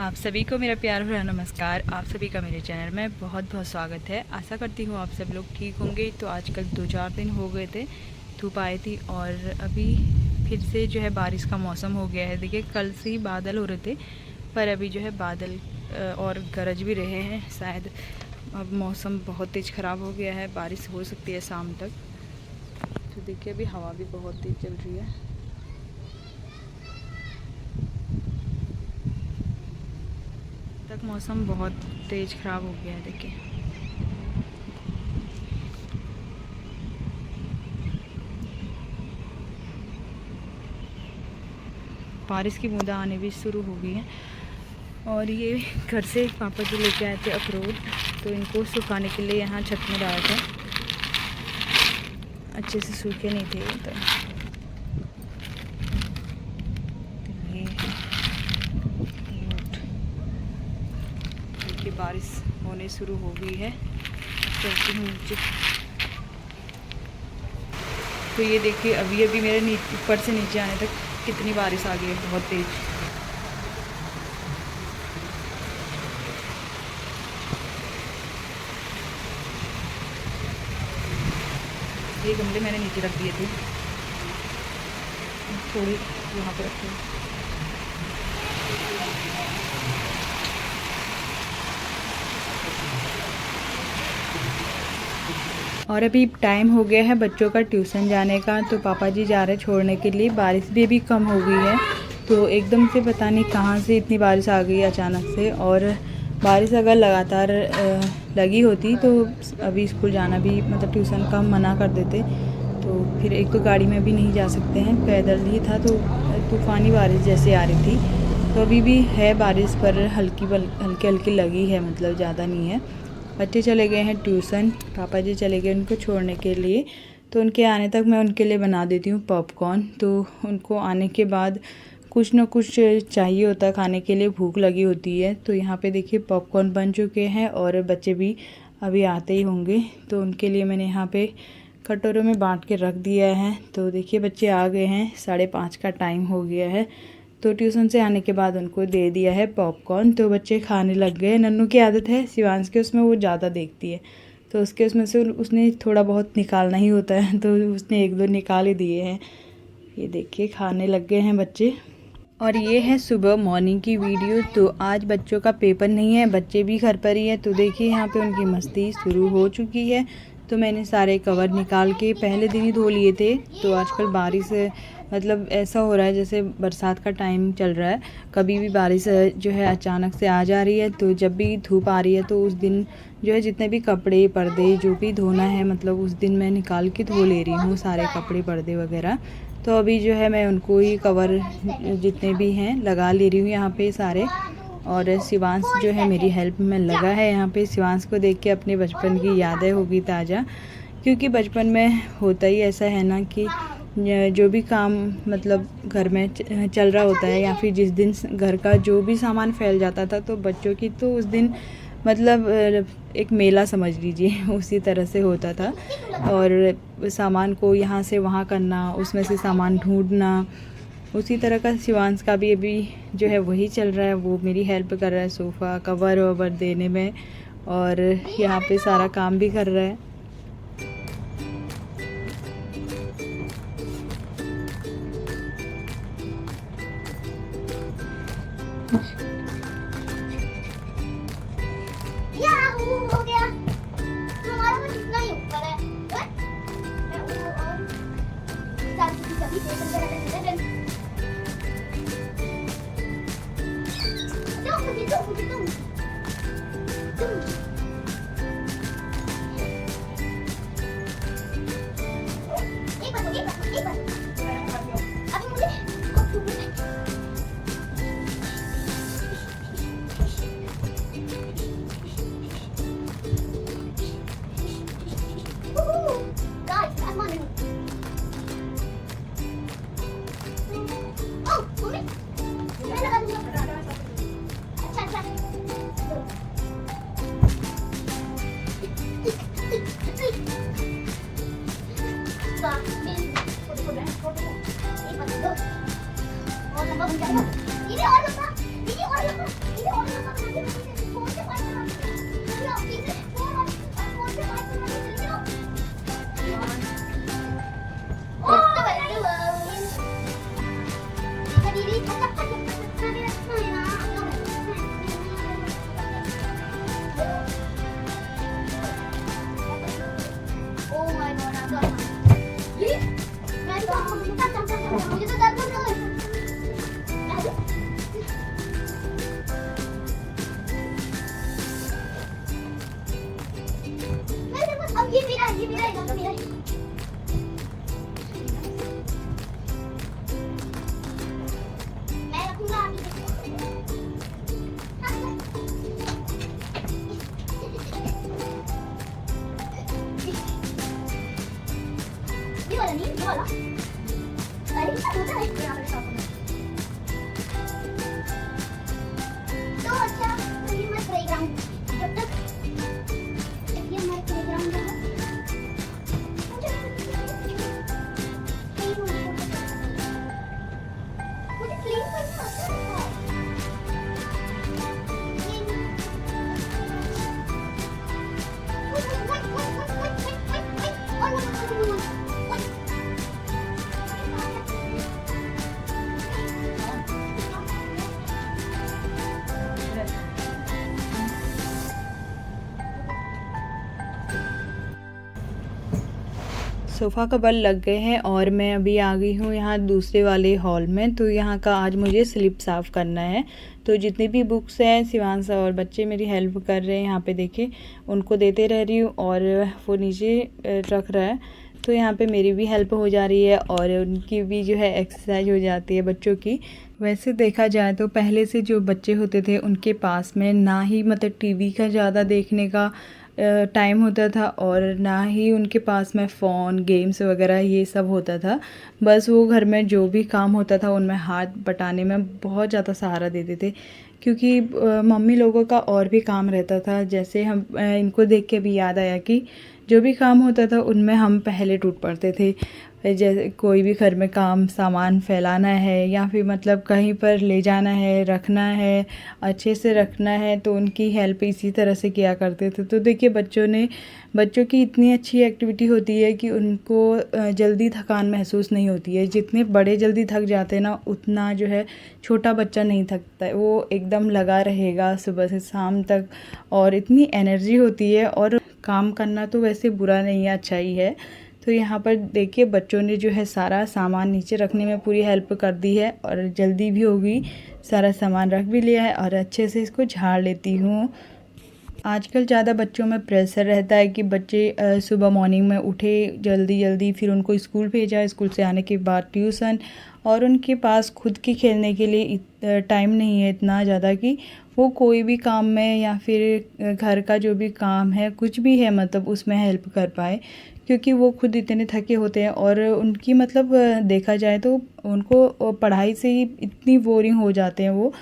आप सभी को मेरा प्यार भरा नमस्कार। आप सभी का मेरे चैनल में बहुत बहुत स्वागत है। आशा करती हूँ आप सब लोग ठीक होंगे। तो आजकल 2-4 दिन हो गए थे, धूप आई थी और अभी फिर से जो है बारिश का मौसम हो गया है। देखिए कल से ही बादल हो रहे थे, पर अभी जो है बादल और गरज भी रहे हैं। शायद अब मौसम बहुत तेज़ ख़राब हो गया है, बारिश हो सकती है शाम तक। तो देखिए अभी हवा भी बहुत तेज़ चल रही है। तक मौसम बहुत तेज़ ख़राब हो गया है। देखिए बारिश की बूंदा आने भी शुरू हो गई हैं। और ये घर से पापा जी लेके आए थे अखरोट, तो इनको सुखाने के लिए यहाँ छत में डाला था। अच्छे से सूखे नहीं थे तो ये देखिए बारिश होने शुरू हो गई है। चलती हूँ नीचे। तो ये देखिए अभी अभी मेरे ऊपर से नीचे आने तक कितनी बारिश आ गई है, बहुत तेज़। ये गमले मैंने नीचे रख दिए थे, थोड़ी यहाँ पर रखे। और अभी टाइम हो गया है बच्चों का ट्यूशन जाने का, तो पापा जी जा रहे छोड़ने के लिए। बारिश भी अभी कम हो गई है, तो एकदम से पता नहीं कहाँ से इतनी बारिश आ गई अचानक से। और बारिश अगर लगातार लगी होती तो अभी स्कूल जाना भी मतलब ट्यूशन का मना कर देते। तो फिर एक तो गाड़ी में भी नहीं जा सकते हैं, पैदल ही था। तो तूफ़ानी बारिश जैसे आ रही थी। तो अभी भी है बारिश, पर हल्की हल्की लगी है, मतलब ज़्यादा नहीं है। बच्चे चले गए हैं ट्यूशन, पापा जी चले गए उनको छोड़ने के लिए। तो उनके आने तक मैं उनके लिए बना देती हूँ पॉपकॉर्न। तो उनको आने के बाद कुछ ना कुछ चाहिए होता है खाने के लिए, भूख लगी होती है। तो यहाँ पे देखिए पॉपकॉर्न बन चुके हैं और बच्चे भी अभी आते ही होंगे। तो उनके लिए मैंने यहाँ पे कटोरों में बांट के रख दिया है। तो देखिए बच्चे आ गए हैं, 5:30 का टाइम हो गया है। तो ट्यूशन से आने के बाद उनको दे दिया है पॉपकॉर्न। तो बच्चे खाने लग गए। नन्नू की आदत है शिवांश के, उसमें वो ज़्यादा देखती है, तो उसके उसमें से उसने थोड़ा बहुत निकालना ही होता है, तो उसने 1-2 निकाल ही दिए हैं। ये देखिए खाने लग गए हैं बच्चे। और ये है सुबह मॉर्निंग की वीडियो। तो आज बच्चों का पेपर नहीं है, बच्चे भी घर पर ही है। तो देखिए यहाँ पे उनकी मस्ती शुरू हो चुकी है। तो मैंने सारे कवर निकाल के पहले दिन ही धो लिए थे। तो आजकल बारिश मतलब ऐसा हो रहा है जैसे बरसात का टाइम चल रहा है, कभी भी बारिश जो है अचानक से आ जा रही है। तो जब भी धूप आ रही है तो उस दिन जो है जितने भी कपड़े पर्दे जो भी धोना है, मतलब उस दिन मैं निकाल के धो ले रही हूँ सारे कपड़े पर्दे वगैरह। तो अभी जो है मैं उनको ही कवर जितने भी हैं लगा ले रही हूँ यहाँ पे सारे। और शिवांश जो है मेरी हेल्प में लगा है यहाँ पे। शिवांश को देख के अपने बचपन की यादें होगी ताज़ा, क्योंकि बचपन में होता ही ऐसा है ना कि जो भी काम मतलब घर में चल रहा होता है, या फिर जिस दिन घर का जो भी सामान फैल जाता था, तो बच्चों की तो उस दिन मतलब एक मेला समझ लीजिए, उसी तरह से होता था। और सामान को यहाँ से वहाँ करना, उसमें से सामान ढूंढना, उसी तरह का शिवांश का भी अभी जो है वही चल रहा है। वो मेरी हेल्प कर रहा है सोफ़ा कवर ववर देने में, और यहाँ पे सारा काम भी कर रहा है। हो गया हमारा तो इतना ही ऊपर है। ini orang apa? नहीं वाला अरे क्या होता है यहाँ पर शॉप में तो अच्छा कहीं मत प्लेग्राउंड जब तक ये हमारा प्लेग्राउंड है मुझे क्लीन करना आता है सोफ़ा कवर लग गए हैं और मैं अभी आ गई हूँ यहाँ दूसरे वाले हॉल में। तो यहाँ का आज मुझे स्लिप साफ़ करना है। तो जितनी भी बुक्स हैं शिवांश और बच्चे मेरी हेल्प कर रहे हैं। यहाँ पे देखिए उनको देते रह रही हूँ और वो नीचे रख रहा है। तो यहाँ पे मेरी भी हेल्प हो जा रही है और उनकी भी जो है एक्सरसाइज हो जाती है बच्चों की। वैसे देखा जाए तो पहले से जो बच्चे होते थे उनके पास में ना ही मतलब टीवी का ज़्यादा देखने का टाइम होता था और ना ही उनके पास में फ़ोन गेम्स वगैरह ये सब होता था। बस वो घर में जो भी काम होता था उनमें हाथ बटाने में बहुत ज़्यादा सहारा देते थे क्योंकि मम्मी लोगों का और भी काम रहता था। जैसे हम इनको देख के भी याद आया कि जो भी काम होता था उनमें हम पहले टूट पड़ते थे। जैसे कोई भी घर में काम सामान फैलाना है या फिर मतलब कहीं पर ले जाना है रखना है अच्छे से रखना है तो उनकी हेल्प इसी तरह से किया करते थे। तो देखिए बच्चों की इतनी अच्छी एक्टिविटी होती है कि उनको जल्दी थकान महसूस नहीं होती है। जितने बड़े जल्दी थक जाते हैं ना उतना जो है छोटा बच्चा नहीं थकता है। वो एकदम लगा रहेगा सुबह से शाम तक और इतनी एनर्जी होती है। और काम करना तो वैसे बुरा नहीं है अच्छा ही है। तो यहाँ पर देखिए बच्चों ने जो है सारा सामान नीचे रखने में पूरी हेल्प कर दी है और जल्दी भी होगी सारा सामान रख भी लिया है और अच्छे से इसको झाड़ लेती हूँ। आजकल ज़्यादा बच्चों में प्रेशर रहता है कि बच्चे सुबह मॉर्निंग में उठे जल्दी फिर उनको स्कूल भेजा, स्कूल से आने के बाद ट्यूशन और उनके पास खुद के खेलने के लिए टाइम नहीं है इतना ज़्यादा कि वो कोई भी काम में या फिर घर का जो भी काम है कुछ भी है मतलब उसमें हेल्प कर पाए क्योंकि वो खुद इतने थके होते हैं। और उनकी मतलब देखा जाए तो उनको पढ़ाई से ही इतनी बोरिंग हो जाते हैं वो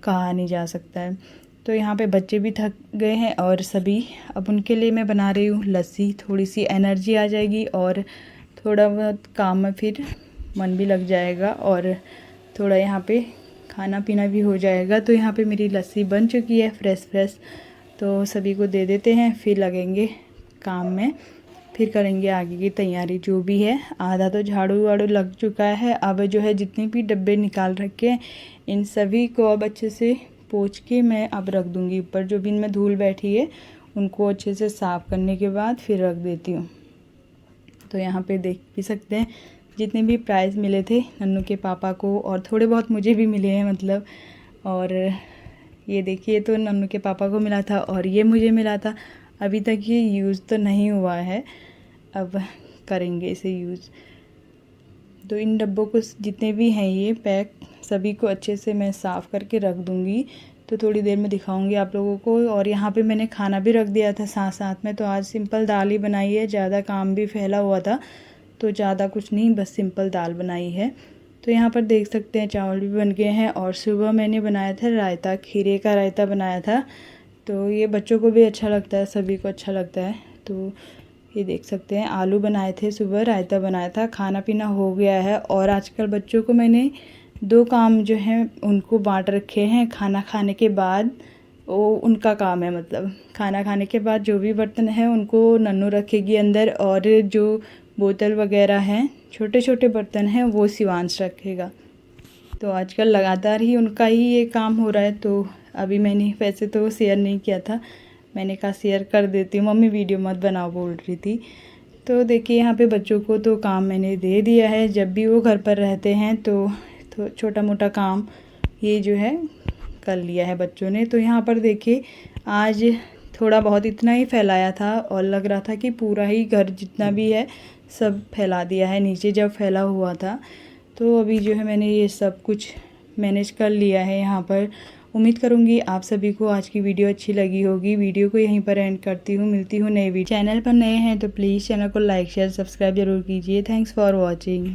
कहा नहीं जा सकता है। तो यहाँ पे बच्चे भी थक गए हैं और सभी अब उनके लिए मैं बना रही हूँ लस्सी। थोड़ी सी एनर्जी आ जाएगी और थोड़ा बहुत काम में फिर मन भी लग जाएगा और थोड़ा यहाँ पे खाना पीना भी हो जाएगा। तो यहाँ पे मेरी लस्सी बन चुकी है फ्रेश। तो सभी को दे देते हैं फिर लगेंगे काम में, फिर करेंगे आगे की तैयारी जो भी है। आधा तो झाड़ू वाड़ू लग चुका है। अब जो है जितने भी डब्बे निकाल रखे हैं इन सभी को अब अच्छे से पोंछ के मैं अब रख दूँगी ऊपर। जो भी इनमें धूल बैठी है उनको अच्छे से साफ़ करने के बाद फिर रख देती हूँ। तो यहाँ पे देख भी सकते हैं जितने भी प्राइज़ मिले थे नन्नू के पापा को और थोड़े बहुत मुझे भी मिले हैं मतलब। और ये देखिए तो नन्नू के पापा को मिला था और ये मुझे मिला था। अभी तक ये यूज़ तो नहीं हुआ है, अब करेंगे इसे यूज़। तो इन डब्बों को जितने भी हैं ये पैक सभी को अच्छे से मैं साफ़ करके रख दूँगी। तो थोड़ी देर में दिखाऊंगी आप लोगों को। और यहाँ पे मैंने खाना भी रख दिया था साथ में। तो आज सिंपल दाल ही बनाई है, ज़्यादा काम भी फैला हुआ था तो ज़्यादा कुछ नहीं, बस सिंपल दाल बनाई है। तो यहाँ पर देख सकते हैं चावल भी बन गए हैं। और सुबह मैंने बनाया था रायता, खीरे का रायता बनाया था। तो ये बच्चों को भी अच्छा लगता है, सभी को अच्छा लगता है। तो ये देख सकते हैं आलू बनाए थे सुबह, रायता बनाया था, खाना पीना हो गया है। और आजकल बच्चों को मैंने 2 काम जो हैं उनको बांट रखे हैं। खाना खाने के बाद वो उनका काम है, मतलब खाना खाने के बाद जो भी बर्तन है उनको नन्नू रखेगी अंदर और जो बोतल वगैरह हैं छोटे छोटे बर्तन हैं वो शिवांश रखेगा। तो आजकल लगातार ही उनका ही ये काम हो रहा है। तो अभी मैंने वैसे तो शेयर नहीं किया था, मैंने कहा शेयर कर देती हूँ, मम्मी वीडियो मत बनाओ बोल रही थी। तो देखिए यहाँ पे बच्चों को तो काम मैंने दे दिया है। जब भी वो घर पर रहते हैं तो छोटा मोटा काम ये जो है कर लिया है बच्चों ने। तो यहाँ पर देखिए आज थोड़ा बहुत इतना ही फैलाया था और लग रहा था कि पूरा ही घर जितना भी है सब फैला दिया है नीचे जब फैला हुआ था। तो अभी जो है मैंने ये सब कुछ मैनेज कर लिया है यहाँ पर। उम्मीद करूँगी आप सभी को आज की वीडियो अच्छी लगी होगी। वीडियो को यहीं पर एंड करती हूँ, मिलती हूँ नई वीडियो। चैनल पर नए हैं तो प्लीज़ चैनल को लाइक शेयर सब्सक्राइब जरूर कीजिए। Thanks for watching.